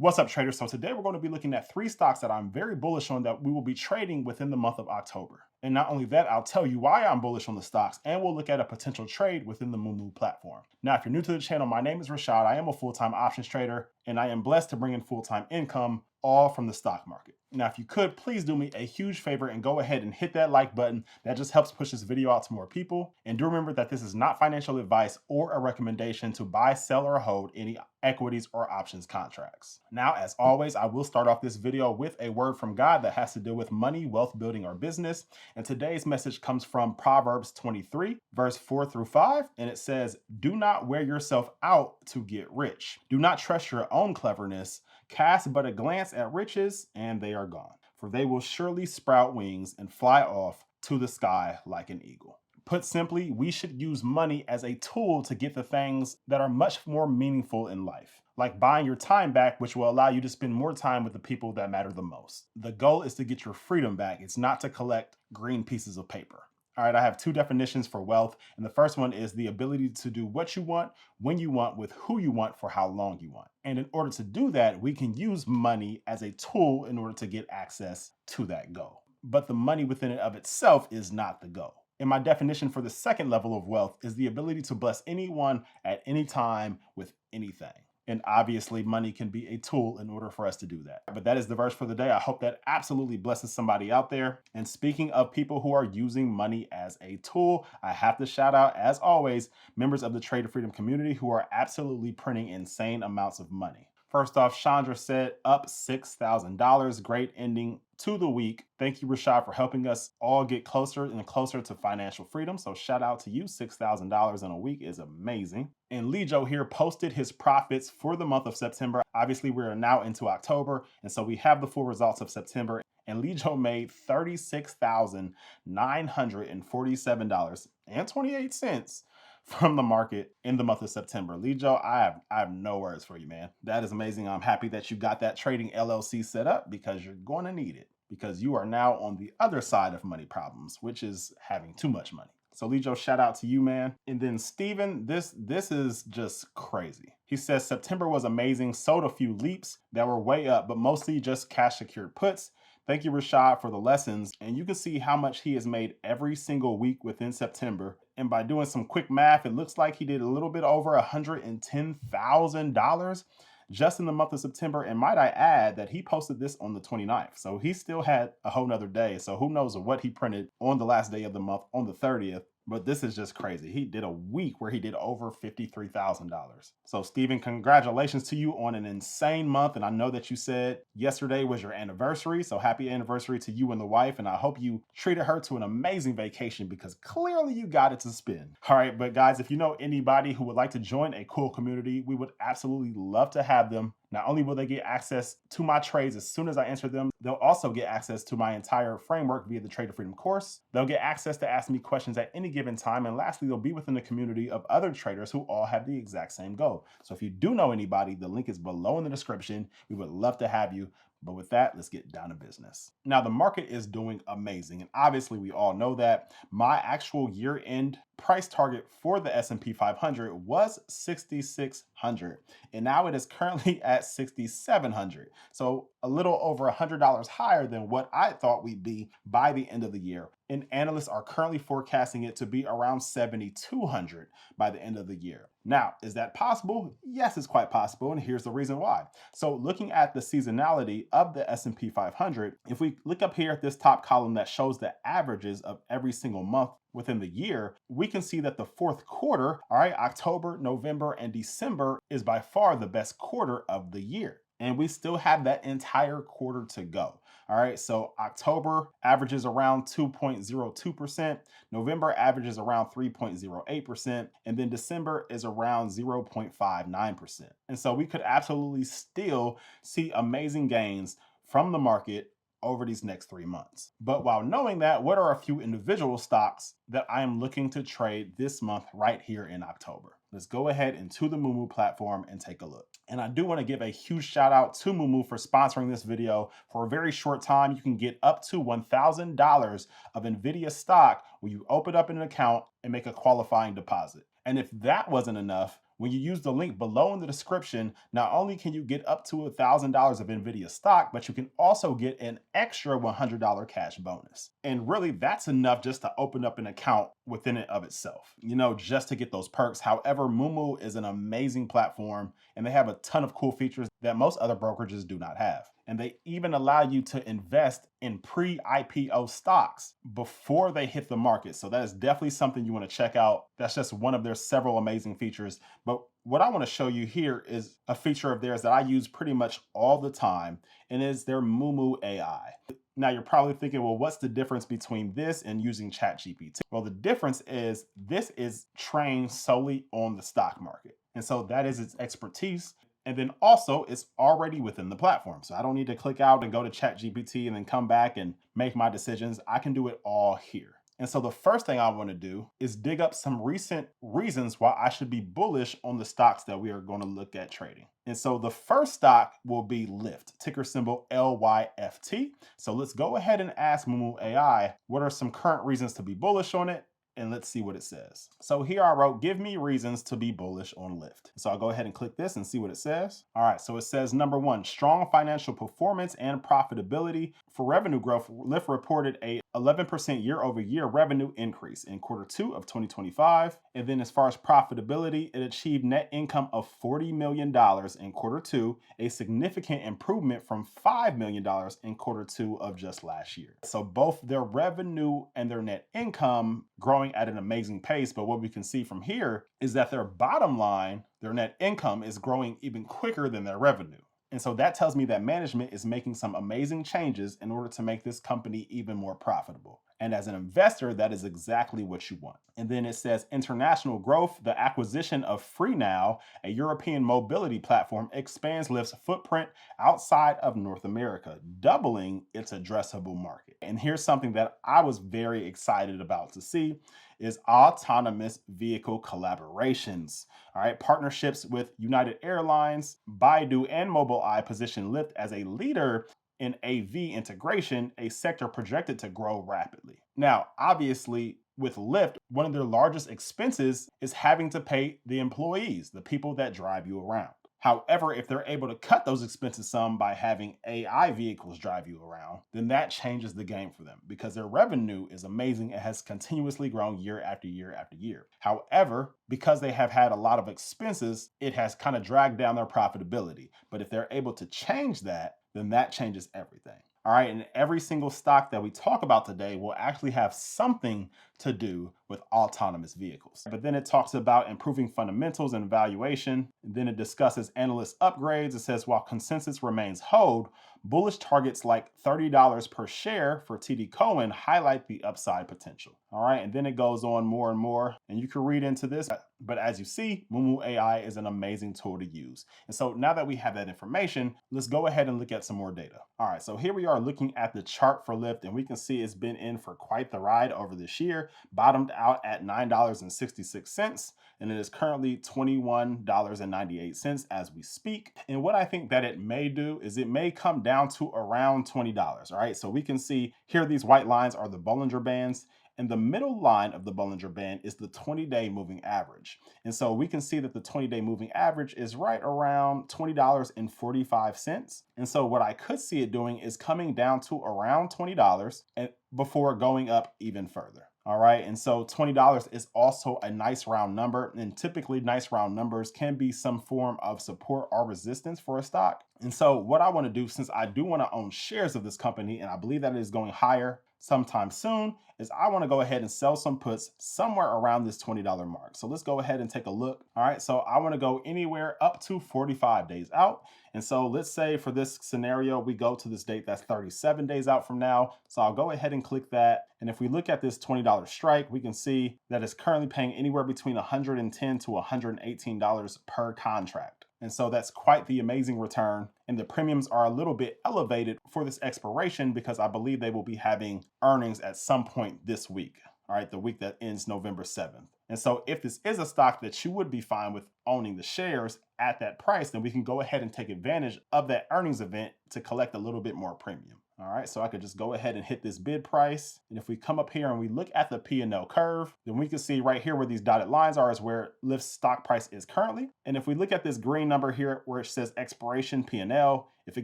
What's up, traders? So today we're going to be looking at three stocks that I'm very bullish on that we will be trading within the month of October. And not only that, I'll tell you why I'm bullish on the stocks, and we'll look at a potential trade within the Moomoo platform. Now, if you're new to the channel, my name is Rashad. I am a full-time options trader, and I am blessed to bring in full-time income, all from the stock market. Now, if you could, please do me a huge favor and go ahead and hit that like button. That just helps push this video out to more people. And do remember that this is not financial advice or a recommendation to buy, sell, or hold any equities or options contracts. Now, as always, I will start off this video with a word from God that has to do with money, wealth building, or business. And today's message comes from Proverbs 23, verse 4 through 5. And it says, "Do not wear yourself out to get rich. Do not trust your own cleverness. Cast but a glance at riches, and they are gone. For they will surely sprout wings and fly off to the sky like an eagle." Put simply, we should use money as a tool to get the things that are much more meaningful in life, like buying your time back, which will allow you to spend more time with the people that matter the most. The goal is to get your freedom back. It's not to collect green pieces of paper. All right, I have two definitions for wealth. And the first one is the ability to do what you want, when you want, with who you want, for how long you want. And in order to do that, we can use money as a tool in order to get access to that goal. But the money within it of itself is not the goal. And my definition for the second level of wealth is the ability to bless anyone at any time with anything. And obviously, money can be a tool in order for us to do that. But that is the verse for the day. I hope that absolutely blesses somebody out there. And speaking of people who are using money as a tool, I have to shout out, as always, members of the Trader Freedom community who are absolutely printing insane amounts of money. First off, Chandra said up $6,000. Great ending to the week. Thank you, Rashad, for helping us all get closer and closer to financial freedom. So shout out to you. $6,000 in a week is amazing. And Lijo here posted his profits for the month of September. Obviously, we are now into October, and so we have the full results of September. And Lijo made $36,947.28 from the market in the month of September. Lijo, I have no words for you, man. That is amazing. I'm happy that you got that trading LLC set up, because you're going to need it, because you are now on the other side of money problems, which is having too much money. So Lijo, shout out to you, man. And then Steven, this is just crazy. He says September was amazing, sold a few leaps that were way up, but mostly just cash secured puts. Thank you, Rashad, for the lessons. And you can see how much he has made every single week within September. And by doing some quick math, it looks like he did a little bit over $110,000 just in the month of September. And might I add that he posted this on the 29th. So he still had a whole nother day. So who knows what he printed on the last day of the month on the 30th. But this is just crazy. He did a week where he did over $53,000. So Steven, congratulations to you on an insane month. And I know that you said yesterday was your anniversary. So happy anniversary to you and the wife. And I hope you treated her to an amazing vacation, because clearly you got it to spend. All right, but guys, if you know anybody who would like to join a cool community, we would absolutely love to have them. Not only will they get access to my trades as soon as I enter them, they'll also get access to my entire framework via the Trader Freedom course. They'll get access to ask me questions at any given time. And lastly, they'll be within the community of other traders who all have the exact same goal. So if you do know anybody, the link is below in the description. We would love to have you. But with that, let's get down to business. Now, the market is doing amazing. And obviously, we all know that. My actual year-end price target for the S&P 500 was 6,600. And now it is currently at 6,700. So a little over $100 higher than what I thought we'd be by the end of the year. And analysts are currently forecasting it to be around 7,200 by the end of the year. Now, is that possible? Yes, it's quite possible. And here's the reason why. So looking at the seasonality of the S&P 500, if we look up here at this top column that shows the averages of every single month within the year, we can see that the fourth quarter, all right, October, November, and December is by far the best quarter of the year. And we still have that entire quarter to go. All right, so October averages around 2.02%, November averages around 3.08%, and then December is around 0.59%. And so we could absolutely still see amazing gains from the market over these next 3 months. But while knowing that, what are a few individual stocks that I am looking to trade this month right here in October? Let's go ahead into the Mumu platform and take a look. And I do want to give a huge shout out to Mumu for sponsoring this video. For a very short time, you can get up to $1,000 of NVDA stock when you open up an account and make a qualifying deposit. And if that wasn't enough, When you use the link below in the description, not only can you get up to $1,000 of NVIDIA stock, but you can also get an extra $100 cash bonus. And really, that's enough just to open up an account within it of itself, just to get those perks. However, Moomoo is an amazing platform and they have a ton of cool features that most other brokerages do not have. And they even allow you to invest in pre-IPO stocks before they hit the market. So that is definitely something you want to check out. That's just one of their several amazing features. But what I want to show you here is a feature of theirs that I use pretty much all the time, and is their Mumu AI. Now you're probably thinking, well, what's the difference between this and using ChatGPT? Well, the difference is this is trained solely on the stock market. And so that is its expertise. And then also it's already within the platform. So I don't need to click out and go to ChatGPT and then come back and make my decisions. I can do it all here. And so the first thing I want to do is dig up some recent reasons why I should be bullish on the stocks that we are going to look at trading. And so the first stock will be Lyft, ticker symbol LYFT. So let's go ahead and ask Moomoo AI, what are some current reasons to be bullish on it? And let's see what it says. So here I wrote, give me reasons to be bullish on Lyft. So I'll go ahead and click this and see what it says. All right, so it says number one, strong financial performance and profitability. For revenue growth, Lyft reported a 11% year-over-year revenue increase in quarter 2 of 2025. And then as far as profitability, it achieved net income of $40 million in quarter 2, a significant improvement from $5 million in quarter 2 of just last year. So both their revenue and their net income growing at an amazing pace. But what we can see from here is that their bottom line, their net income, is growing even quicker than their revenue. And so that tells me that management is making some amazing changes in order to make this company even more profitable. And as an investor, that is exactly what you want. And then it says international growth. The acquisition of FreeNow, a European mobility platform, expands Lyft's footprint outside of North America, doubling its addressable market. And here's something that I was very excited about to see is autonomous vehicle collaborations. All right, partnerships with United Airlines, Baidu, and Mobileye position Lyft as a leader in AV integration, a sector projected to grow rapidly. Now, obviously, with Lyft, one of their largest expenses is having to pay the employees, the people that drive you around. However, if they're able to cut those expenses some by having AI vehicles drive you around, then that changes the game for them because their revenue is amazing. It has continuously grown year after year after year. However, because they have had a lot of expenses, it has kind of dragged down their profitability. But if they're able to change that, then that changes everything. All right, and every single stock that we talk about today will actually have something to do with autonomous vehicles. But then it talks about improving fundamentals and valuation. And then it discusses analyst upgrades. It says while consensus remains hold, bullish targets like $30 per share for TD Cowen highlight the upside potential. All right, and then it goes on more and more, and you can read into this. But as you see, Moomoo AI is an amazing tool to use. And so now that we have that information, let's go ahead and look at some more data. All right, so here we are looking at the chart for Lyft, and we can see it's been in for quite the ride over this year, bottomed out at $9.66, and it is currently $21.98 as we speak. And what I think that it may do is it may come down to around $20. All right, so we can see here these white lines are the Bollinger Bands. And the middle line of the Bollinger Band is the 20-day moving average. And so we can see that the 20-day moving average is right around $20.45. And so what I could see it doing is coming down to around $20 and before going up even further. All right, and so $20 is also a nice round number, and typically nice round numbers can be some form of support or resistance for a stock. And so what I want to do, since I do want to own shares of this company, and I believe that it is going higher sometime soon, is I want to go ahead and sell some puts somewhere around this $20 mark. So let's go ahead and take a look. All right, so I want to go anywhere up to 45 days out. And so let's say for this scenario, we go to this date that's 37 days out from now. So I'll go ahead and click that. And if we look at this $20 strike, we can see that it's currently paying anywhere between $110 to $118 per contract. And so that's quite the amazing return. And the premiums are a little bit elevated for this expiration because I believe they will be having earnings at some point this week. All right, the week that ends November 7th. And so if this is a stock that you would be fine with owning the shares at that price, then we can go ahead and take advantage of that earnings event to collect a little bit more premium. All right, so I could just go ahead and hit this bid price. And if we come up here and we look at the P&L curve, then we can see right here where these dotted lines are is where Lyft's stock price is currently. And if we look at this green number here where it says expiration P&L, if it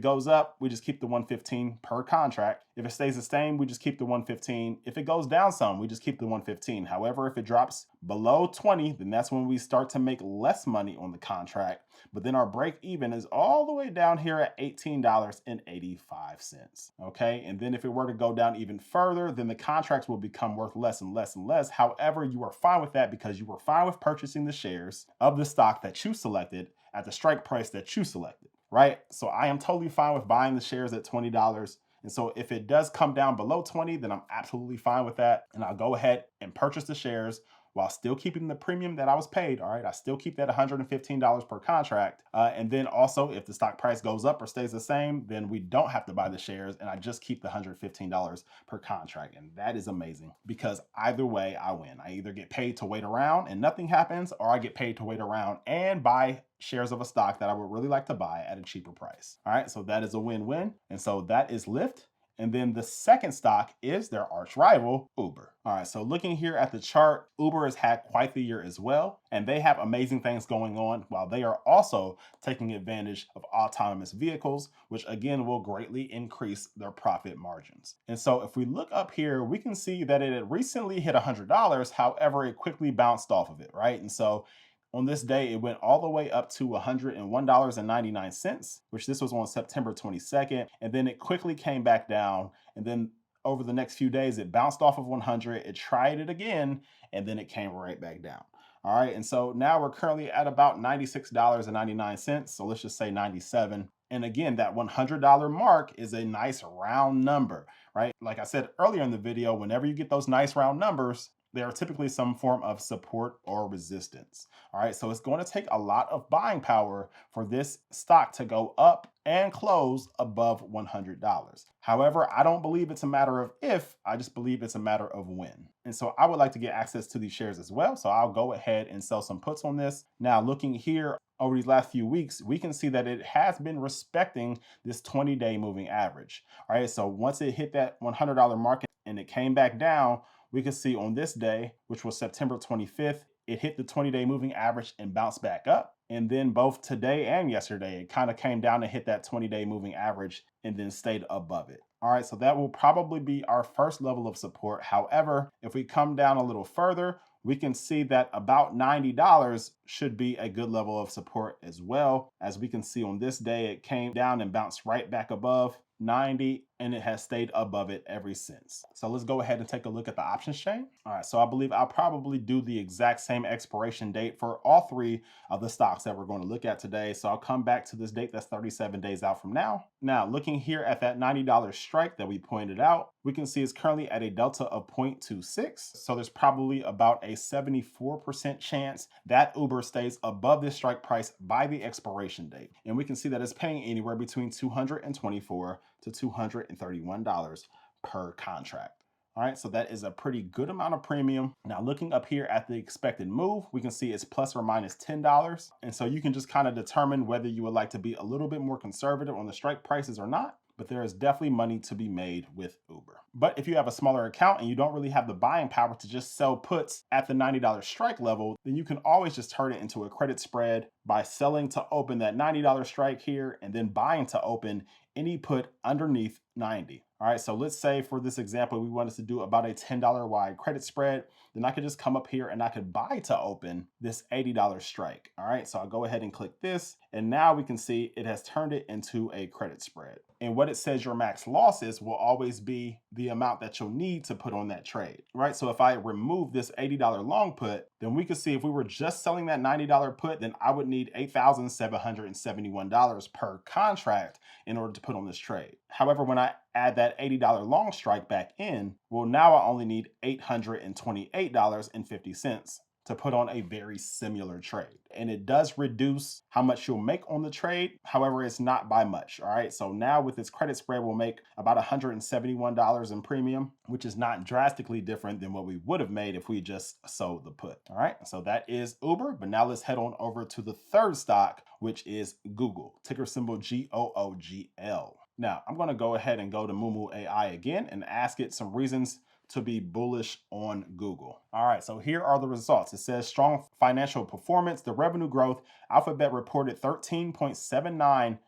goes up, we just keep the 115 per contract. If it stays the same, we just keep the 115. If it goes down some, we just keep the 115. However, if it drops below 20, then that's when we start to make less money on the contract. But then our break even is all the way down here at $18.85. Okay, and then if it were to go down even further, then the contracts will become worth less and less and less. However, you are fine with that because you were fine with purchasing the shares of the stock that you selected at the strike price that you selected, right? So I am totally fine with buying the shares at $20. And so if it does come down below 20, then I'm absolutely fine with that. And I'll go ahead and purchase the shares while still keeping the premium that I was paid. All right, I still keep that $115 per contract. And then also, if the stock price goes up or stays the same, then we don't have to buy the shares, and I just keep the $115 per contract. And that is amazing because either way, I win. I either get paid to wait around and nothing happens, or I get paid to wait around and buy shares of a stock that I would really like to buy at a cheaper price. All right, so that is a win-win. And so that is Lyft. And then the second stock is their arch rival, Uber. All right, so looking here at the chart, Uber has had quite the year as well, and they have amazing things going on while they are also taking advantage of autonomous vehicles, which again will greatly increase their profit margins. And so if we look up here, we can see that it had recently hit $100. However, it quickly bounced off of it, right? And so on this day, it went all the way up to $101.99, which this was on September 22nd. And then it quickly came back down. And then over the next few days, it bounced off of 100. It tried it again, and then it came right back down. All right. And so now we're currently at about $96.99. So let's just say 97. And again, that $100 mark is a nice round number, right? Like I said earlier in the video, whenever you get those nice round numbers, they are typically some form of support or resistance. All right, so it's going to take a lot of buying power for this stock to go up and close above $100. However, I don't believe it's a matter of if, I just believe it's a matter of when. And so I would like to get access to these shares as well. So I'll go ahead and sell some puts on this. Now, looking here over these last few weeks, we can see that it has been respecting this 20-day moving average. All right, so once it hit that $100 mark and it came back down, we can see on this day, which was September 25th, it hit the 20-day moving average and bounced back up. And then both today and yesterday, it kind of came down and hit that 20-day moving average and then stayed above it. All right, so that will probably be our first level of support. However, if we come down a little further, we can see that about $90 should be a good level of support as well. As we can see on this day, it came down and bounced right back above 90, and it has stayed above it ever since. So let's go ahead and take a look at the options chain. All right, so I believe I'll probably do the exact same expiration date for all three of the stocks that we're going to look at today. So I'll come back to this date that's 37 days out from now. Now, looking here at that $90 strike that we pointed out, we can see it's currently at a delta of 0.26. So there's probably about a 74% chance that Uber stays above this strike price by the expiration date. And we can see that it's paying anywhere between $224 to $231 per contract. All right, so that is a pretty good amount of premium. Now, looking up here at the expected move, we can see it's plus or minus $10. And so you can just kind of determine whether you would like to be a little bit more conservative on the strike prices or not. But there is definitely money to be made with Uber. But if you have a smaller account and you don't really have the buying power to just sell puts at the $90 strike level, then you can always just turn it into a credit spread by selling to open that $90 strike here and then buying to open any put underneath 90. All right, so let's say for this example, we wanted to do about a $10 wide credit spread. Then I could just come up here and I could buy to open this $80 strike. All right, so I'll go ahead and click this. And now we can see it has turned it into a credit spread. And what it says your max losses will always be the amount that you'll need to put on that trade, right? So if I remove this $80 long put, then we could see if we were just selling that $90 put, then I would need $8,771 per contract in order to put on this trade. However, when I add that $80 long strike back in, well, now I only need $828.50 to put on a very similar trade. And it does reduce how much you'll make on the trade. However, it's not by much. All right. So now with this credit spread, we'll make about $171 in premium, which is not drastically different than what we would have made if we just sold the put. All right. So that is Uber. But now let's head on over to the third stock which is Google, ticker symbol GOOGL. Now, I'm going to go ahead and go to Moomoo AI again and ask it some reasons to be bullish on Google. All right, so here are the results. It says strong financial performance, the revenue growth. Alphabet reported 13.79%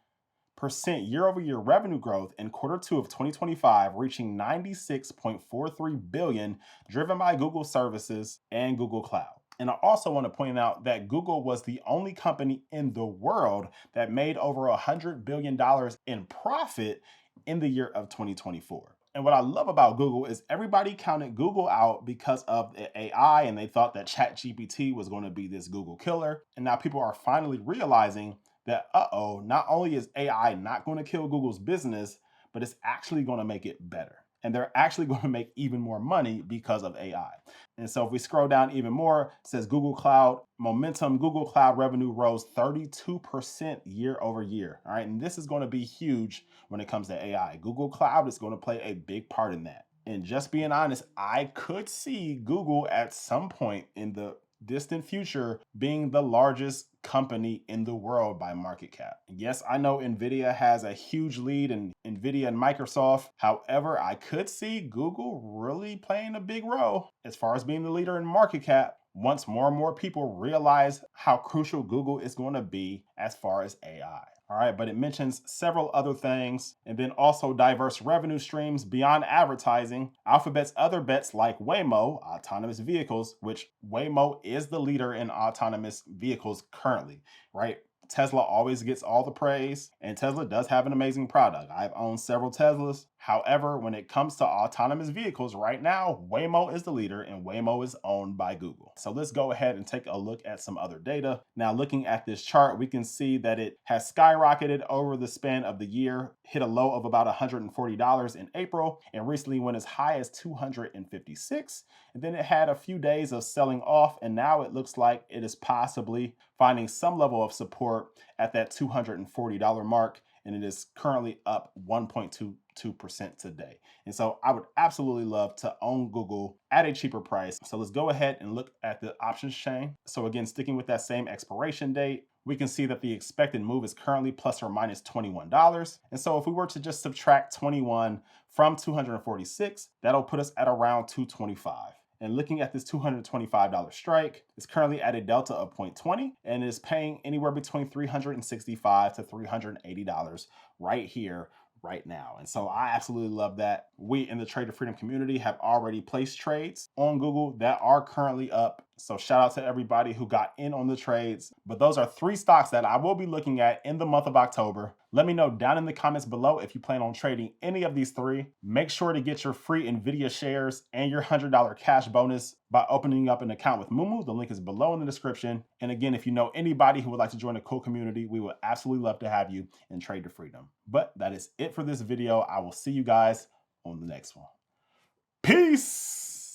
year-over-year revenue growth in quarter 2 of 2025, reaching $96.43 billion, driven by Google services and Google Cloud. And I also want to point out that Google was the only company in the world that made over $100 billion in profit in the year of 2024. And what I love about Google is everybody counted Google out because of the AI, and they thought that ChatGPT was going to be this Google killer. And now people are finally realizing that, not only is AI not going to kill Google's business, but it's actually going to make it better. And they're actually going to make even more money because of AI. And so if we scroll down even more, it says Google Cloud momentum. Google Cloud revenue rose 32% year over year. All right. And this is going to be huge when it comes to AI. Google Cloud is going to play a big part in that. And just being honest, I could see Google at some point in the distant future being the largest company in the world by market cap. Yes, I know NVDA has a huge lead in NVIDIA and Microsoft. However, I could see Google really playing a big role as far as being the leader in market cap once more and more people realize how crucial Google is going to be as far as AI. All right, but it mentions several other things, and then also diverse revenue streams beyond advertising. Alphabet's other bets like Waymo, autonomous vehicles, which Waymo is the leader in autonomous vehicles currently, right? Tesla always gets all the praise, and Tesla does have an amazing product. I've owned several Teslas. However, when it comes to autonomous vehicles right now, Waymo is the leader and Waymo is owned by Google. So let's go ahead and take a look at some other data. Now, looking at this chart, we can see that it has skyrocketed over the span of the year, hit a low of about $140 in April, and recently went as high as $256. And then it had a few days of selling off, and now it looks like it is possibly finding some level of support at that $240 mark, and it is currently up 1.22% today. And so I would absolutely love to own Google at a cheaper price. So let's go ahead and look at the options chain. So again, sticking with that same expiration date, we can see that the expected move is currently plus or minus $21. And so if we were to just subtract 21 from 246, that'll put us at around 225. And looking at this $225 strike, it's currently at a delta of 0.20 and is paying anywhere between $365 to $380 right here, right now. And so I absolutely love that. We in the Trader Freedom community have already placed trades on Google that are currently up. So shout out to everybody who got in on the trades. But those are 3 stocks that I will be looking at in the month of October. Let me know down in the comments below if you plan on trading any of these 3. Make sure to get your free NVIDIA shares and your $100 cash bonus by opening up an account with Mumu. The link is below in the description. And again, if you know anybody who would like to join a cool community, we would absolutely love to have you in Trader Freedom. But that is it for this video. I will see you guys on the next one. Peace.